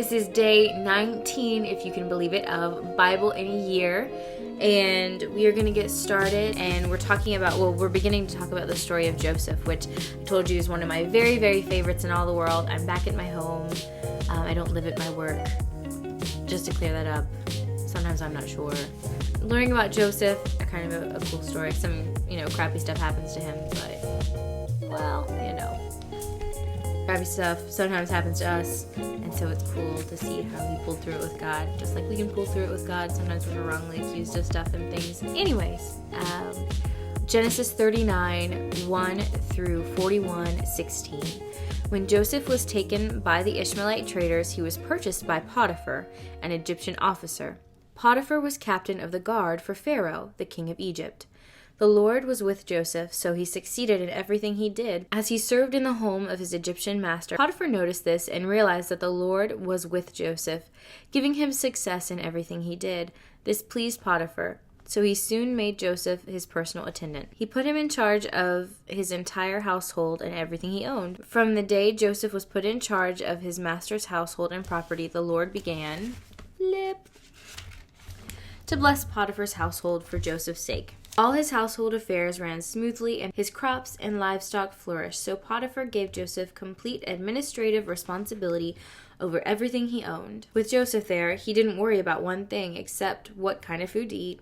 This is day 19, if you can believe it, of Bible in a Year. And we are going to get started, and we're beginning to talk about the story of Joseph, which I told you is one of my very, very favorites in all the world. I'm back at my home. I don't live at my work, just to clear that up. Sometimes I'm not sure. Learning about Joseph, kind of a cool story. Some, crappy stuff happens to him, but, crappy stuff sometimes happens to us, and so it's cool to see how he pulled through it with God, just like we can pull through it with God sometimes when we're wrongly accused of stuff and things. Anyways, Genesis 39, 1 through 41, 16. When Joseph was taken by the Ishmaelite traders, he was purchased by Potiphar, an Egyptian officer. Potiphar was captain of the guard for Pharaoh, the king of Egypt. The Lord was with Joseph, so he succeeded in everything he did. As he served in the home of his Egyptian master, Potiphar noticed this and realized that the Lord was with Joseph, giving him success in everything he did. This pleased Potiphar, so he soon made Joseph his personal attendant. He put him in charge of his entire household and everything he owned. From the day Joseph was put in charge of his master's household and property, the Lord began to bless Potiphar's household for Joseph's sake. All his household affairs ran smoothly, and his crops and livestock flourished, so Potiphar gave Joseph complete administrative responsibility over everything he owned. With Joseph there, he didn't worry about one thing except what kind of food to eat.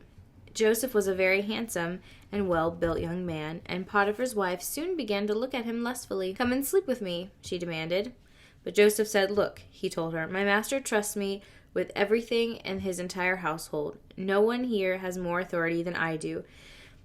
Joseph was a very handsome and well-built young man, and Potiphar's wife soon began to look at him lustfully. "Come and sleep with me," she demanded. But Joseph said, "Look," he told her, "my master trusts me with everything in his entire household. No one here has more authority than I do.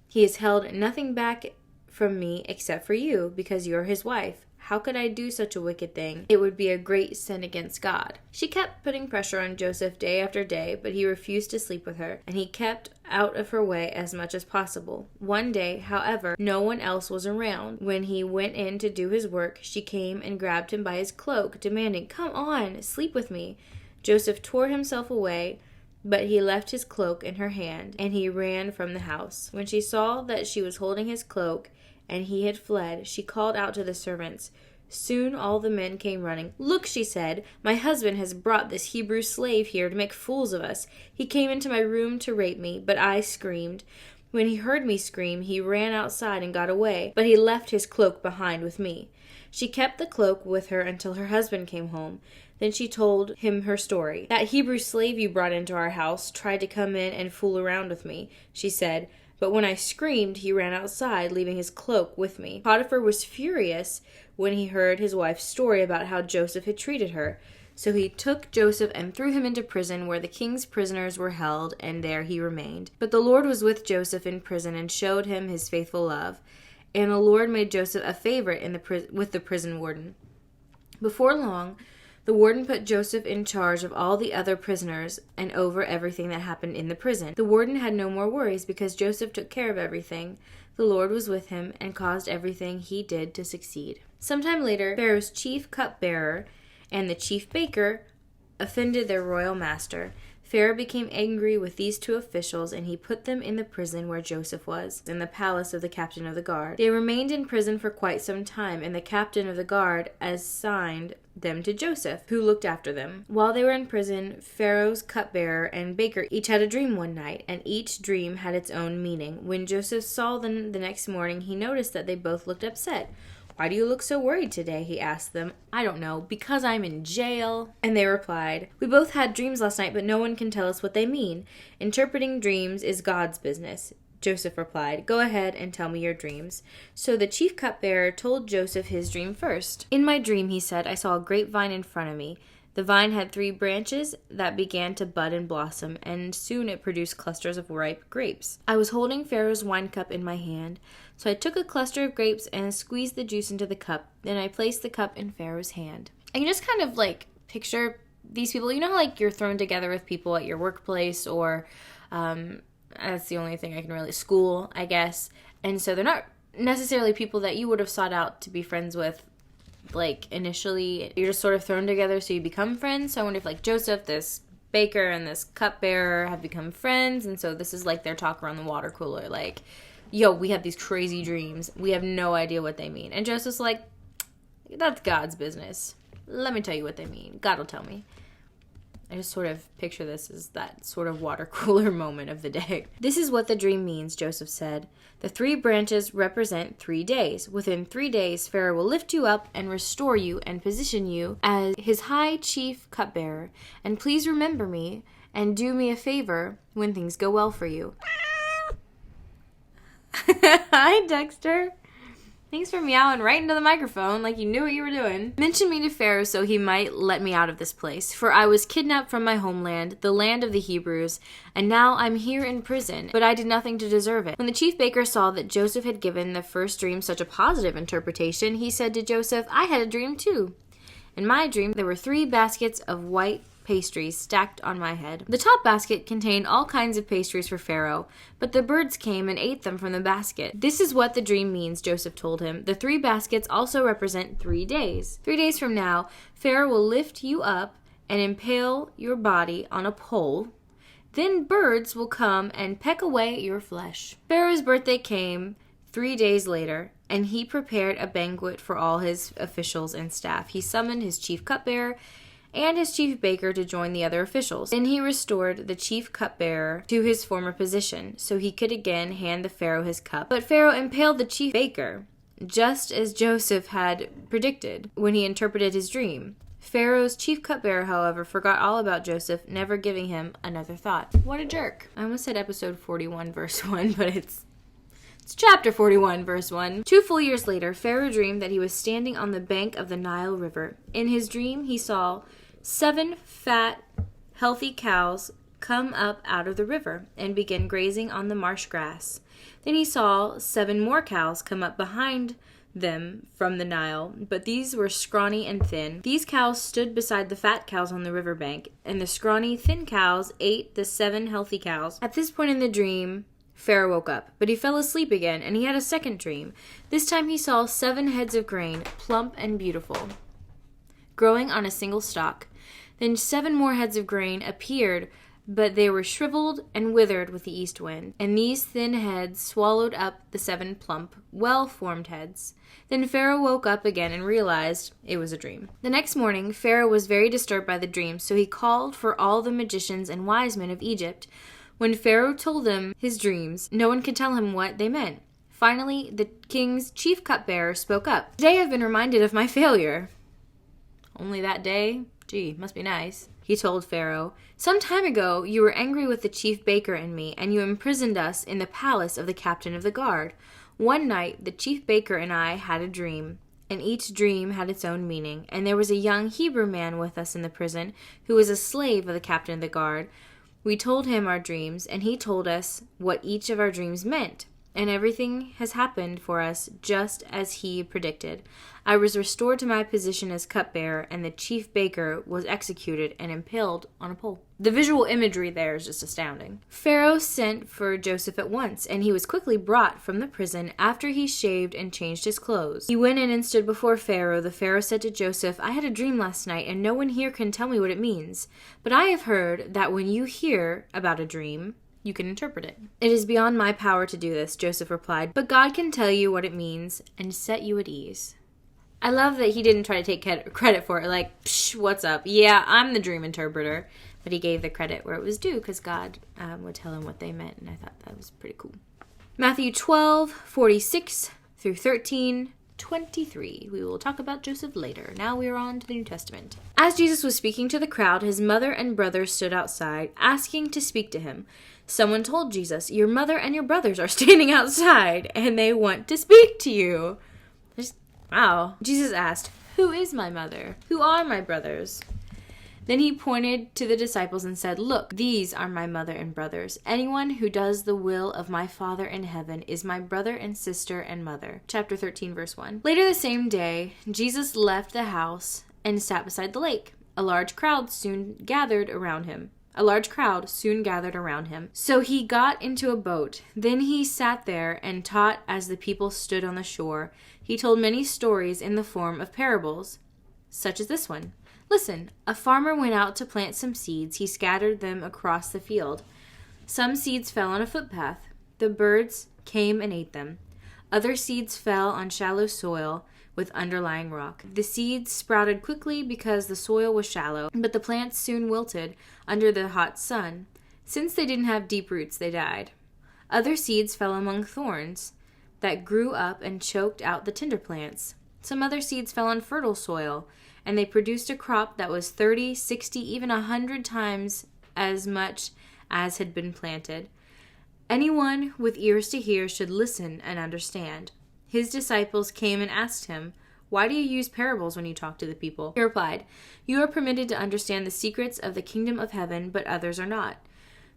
He has held nothing back from me except for you, because you're his wife. How could I do such a wicked thing? It would be a great sin against God." She kept putting pressure on Joseph day after day, but he refused to sleep with her, and he kept out of her way as much as possible. One day, however, no one else was around. When he went in to do his work, she came and grabbed him by his cloak, demanding, "Come on, sleep with me." Joseph tore himself away, but he left his cloak in her hand, and he ran from the house. When she saw that she was holding his cloak, and he had fled, she called out to the servants. Soon all the men came running. "Look," she said, "my husband has brought this Hebrew slave here to make fools of us. He came into my room to rape me, but I screamed. When he heard me scream, he ran outside and got away, but he left his cloak behind with me." She kept the cloak with her until her husband came home. Then she told him her story. "That Hebrew slave you brought into our house tried to come in and fool around with me," she said. "But when I screamed, he ran outside, leaving his cloak with me." Potiphar was furious when he heard his wife's story about how Joseph had treated her. So he took Joseph and threw him into prison where the king's prisoners were held, and there he remained. But the Lord was with Joseph in prison and showed him his faithful love. And the Lord made Joseph a favorite with the prison warden. Before long, the warden put Joseph in charge of all the other prisoners and over everything that happened in the prison. The warden had no more worries because Joseph took care of everything. The Lord was with him and caused everything he did to succeed. Sometime later, Pharaoh's chief cupbearer and the chief baker offended their royal master. Pharaoh became angry with these two officials, and he put them in the prison where Joseph was, in the palace of the captain of the guard. They remained in prison for quite some time, and the captain of the guard assigned them to Joseph, who looked after them. While they were in prison, Pharaoh's cupbearer and baker each had a dream one night, and each dream had its own meaning. When Joseph saw them the next morning, he noticed that they both looked upset. "Why do you look so worried today?" he asked them. "I don't know, because I'm in jail." And they replied, "We both had dreams last night, but no one can tell us what they mean. Interpreting dreams is God's business." Joseph replied, "Go ahead and tell me your dreams." So the chief cupbearer told Joseph his dream first. "In my dream," he said, "I saw a grapevine in front of me. The vine had 3 branches that began to bud and blossom, and soon it produced clusters of ripe grapes. I was holding Pharaoh's wine cup in my hand, so I took a cluster of grapes and squeezed the juice into the cup. Then I placed the cup in Pharaoh's hand." I can just kind of picture these people. You know how you're thrown together with people at your workplace, or that's the only thing I can really, school, I guess. And so they're not necessarily people that you would have sought out to be friends with initially. You're just sort of thrown together, so you become friends. So I wonder if Joseph, this baker, and this cupbearer have become friends, and so this is their talk around the water cooler, yo, we have these crazy dreams, we have no idea what they mean. And Joseph's that's God's business. Let me tell you what they mean. God will tell me. I just sort of picture this as that sort of water cooler moment of the day. "This is what the dream means," Joseph said. "The 3 branches represent 3 days. Within 3 days, Pharaoh will lift you up and restore you and position you as his high chief cupbearer. And please remember me and do me a favor when things go well for you." Hi, Dexter. Thanks for meowing right into the microphone like you knew what you were doing. "Mention me to Pharaoh so he might let me out of this place. For I was kidnapped from my homeland, the land of the Hebrews, and now I'm here in prison, but I did nothing to deserve it." When the chief baker saw that Joseph had given the first dream such a positive interpretation, he said to Joseph, "I had a dream too. In my dream, there were 3 baskets of white pastries stacked on my head. The top basket contained all kinds of pastries for Pharaoh, but the birds came and ate them from the basket. This is what the dream means," Joseph told him. "The 3 baskets also represent 3 days. 3 days from now, Pharaoh will lift you up and impale your body on a pole. Then birds will come and peck away at your flesh." Pharaoh's birthday came 3 days later, and he prepared a banquet for all his officials and staff. He summoned his chief cupbearer and his chief baker to join the other officials. Then he restored the chief cupbearer to his former position, so he could again hand the Pharaoh his cup. But Pharaoh impaled the chief baker, just as Joseph had predicted when he interpreted his dream. Pharaoh's chief cupbearer, however, forgot all about Joseph, never giving him another thought. What a jerk. I almost said episode 41, verse 1, but it's chapter 41, verse 1. 2 full years later, Pharaoh dreamed that he was standing on the bank of the Nile River. In his dream, he saw 7 fat, healthy cows come up out of the river and begin grazing on the marsh grass. Then he saw 7 more cows come up behind them from the Nile, but these were scrawny and thin. These cows stood beside the fat cows on the riverbank, and the scrawny, thin cows ate the 7 healthy cows. At this point in the dream, Pharaoh woke up, but he fell asleep again, and he had a second dream. This time he saw 7 heads of grain, plump and beautiful, growing on a single stalk. Then 7 more heads of grain appeared, but they were shriveled and withered with the east wind, and these thin heads swallowed up the 7 plump, well-formed heads. Then Pharaoh woke up again and realized it was a dream. The next morning, Pharaoh was very disturbed by the dream, so he called for all the magicians and wise men of Egypt. When Pharaoh told them his dreams, no one could tell him what they meant. Finally, the king's chief cupbearer spoke up. "Today I've been reminded of my failure." "Only that day? Gee, must be nice," he told Pharaoh. "Some time ago, you were angry with the chief baker and me, and you imprisoned us in the palace of the captain of the guard. One night, the chief baker and I had a dream, and each dream had its own meaning. And there was a young Hebrew man with us in the prison who was a slave of the captain of the guard. We told him our dreams, and he told us what each of our dreams meant. And everything has happened for us just as he predicted. I was restored to my position as cupbearer, and the chief baker was executed and impaled on a pole." The visual imagery there is just astounding. Pharaoh sent for Joseph at once, and he was quickly brought from the prison after he shaved and changed his clothes. He went in and stood before Pharaoh. The Pharaoh said to Joseph, "I had a dream last night, and no one here can tell me what it means. But I have heard that when you hear about a dream, you can interpret it." "It is beyond my power to do this," Joseph replied, "but God can tell you what it means and set you at ease." I love that he didn't try to take credit for it, like, "Psh, what's up? Yeah, I'm the dream interpreter." But he gave the credit where it was due, because God would tell him what they meant, and I thought that was pretty cool. Matthew 12:46 through 13:23. We will talk about Joseph later. Now we are on to the New Testament. As Jesus was speaking to the crowd, his mother and brothers stood outside, asking to speak to him. Someone told Jesus, "Your mother and your brothers are standing outside, and they want to speak to you." Wow. Jesus asked, "Who is my mother? Who are my brothers?" Then he pointed to the disciples and said, "Look, these are my mother and brothers. Anyone who does the will of my Father in heaven is my brother and sister and mother." Chapter 13, verse 1. Later the same day, Jesus left the house and sat beside the lake. A large crowd soon gathered around him. So he got into a boat. Then he sat there and taught as the people stood on the shore. He told many stories in the form of parables, such as this one. "Listen, a farmer went out to plant some seeds. He scattered them across the field. Some seeds fell on a footpath. The birds came and ate them. Other seeds fell on shallow soil with underlying rock. The seeds sprouted quickly because the soil was shallow, but the plants soon wilted under the hot sun. Since they didn't have deep roots, they died. Other seeds fell among thorns that grew up and choked out the tender plants. Some other seeds fell on fertile soil, and they produced a crop that was 30, 60, even 100 times as much as had been planted. Anyone with ears to hear should listen and understand. His disciples came and asked him, "Why do you use parables when you talk to the people?" He replied, "You are permitted to understand the secrets of the kingdom of heaven, but others are not.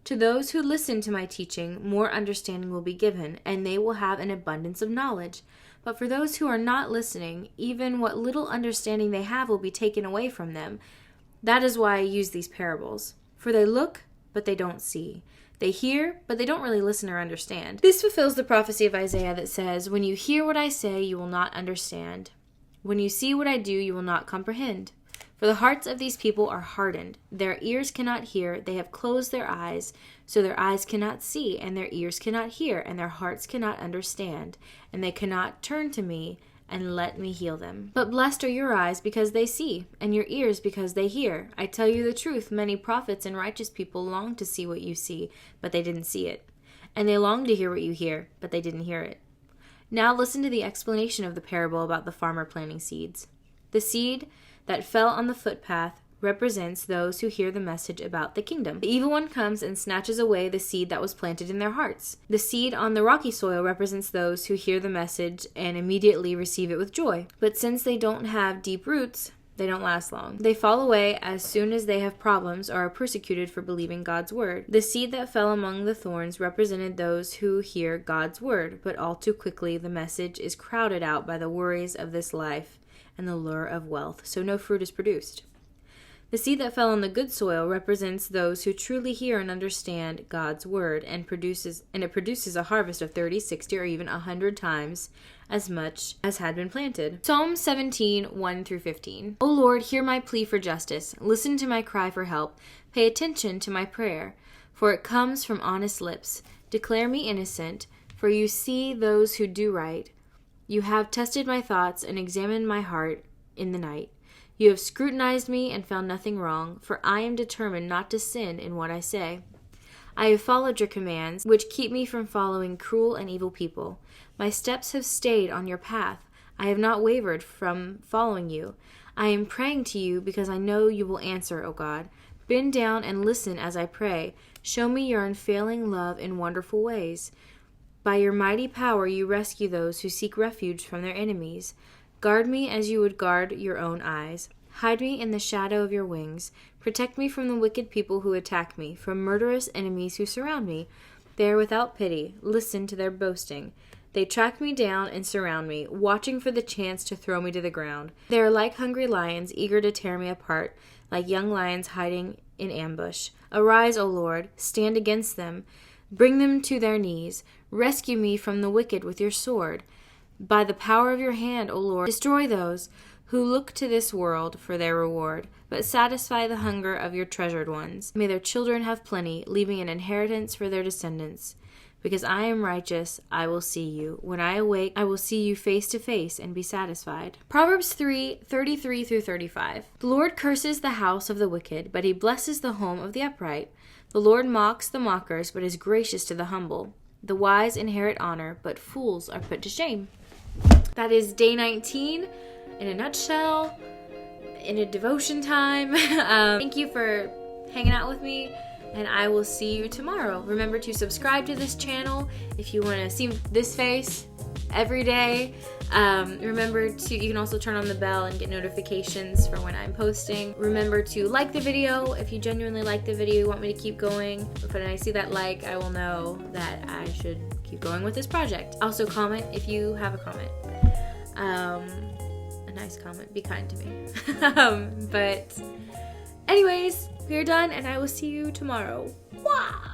To those who listen to my teaching, more understanding will be given, and they will have an abundance of knowledge. But for those who are not listening, even what little understanding they have will be taken away from them. That is why I use these parables. For they look, but they don't see. They hear, but they don't really listen or understand." This fulfills the prophecy of Isaiah that says, "When you hear what I say, you will not understand. When you see what I do, you will not comprehend. For the hearts of these people are hardened. Their ears cannot hear. They have closed their eyes, so their eyes cannot see, and their ears cannot hear, and their hearts cannot understand. And they cannot turn to me and let me heal them. But blessed are your eyes because they see, and your ears because they hear. I tell you the truth, many prophets and righteous people long to see what you see, but they didn't see it. And they long to hear what you hear, but they didn't hear it. Now listen to the explanation of the parable about the farmer planting seeds. The seed that fell on the footpath represents those who hear the message about the kingdom. The evil one comes and snatches away the seed that was planted in their hearts. The seed on the rocky soil represents those who hear the message and immediately receive it with joy. But since they don't have deep roots, they don't last long. They fall away as soon as they have problems or are persecuted for believing God's word. The seed that fell among the thorns represented those who hear God's word, but all too quickly the message is crowded out by the worries of this life and the lure of wealth, so no fruit is produced. The seed that fell on the good soil represents those who truly hear and understand God's word, and it produces a harvest of 30, 60, or even 100 times as much as had been planted. Psalm 17, 1-15. O Lord, hear my plea for justice. Listen to my cry for help. Pay attention to my prayer, for it comes from honest lips. Declare me innocent, for you see those who do right. You have tested my thoughts and examined my heart in the night. You have scrutinized me and found nothing wrong, for I am determined not to sin in what I say. I have followed your commands, which keep me from following cruel and evil people. My steps have stayed on your path. I have not wavered from following you. I am praying to you because I know you will answer, O God. Bend down and listen as I pray. Show me your unfailing love in wonderful ways. By your mighty power you rescue those who seek refuge from their enemies. Guard me as you would guard your own eyes. Hide me in the shadow of your wings. Protect me from the wicked people who attack me, from murderous enemies who surround me. They are without pity. Listen to their boasting. They track me down and surround me, watching for the chance to throw me to the ground. They are like hungry lions, eager to tear me apart, like young lions hiding in ambush. Arise, O Lord, stand against them. Bring them to their knees. Rescue me from the wicked with your sword. By the power of your hand, O Lord, destroy those who look to this world for their reward, but satisfy the hunger of your treasured ones. May their children have plenty, leaving an inheritance for their descendants. Because I am righteous, I will see you. When I awake, I will see you face to face and be satisfied. Proverbs 3:33-35. The Lord curses the house of the wicked, but he blesses the home of the upright. The Lord mocks the mockers, but is gracious to the humble. The wise inherit honor, but fools are put to shame. That is day 19 in a nutshell, in a devotion time. Thank you for hanging out with me, and I will see you tomorrow. Remember to subscribe to this channel if you want to see this face every day. Remember to, you can also turn on the bell and get notifications for when I'm posting. Remember to like the video if you genuinely like the video, you want me to keep going. When I see that like, I will know that I should keep going with this project. Also comment if you have a comment. A nice comment, be kind to me. But anyways, we're done and I will see you tomorrow. Wow.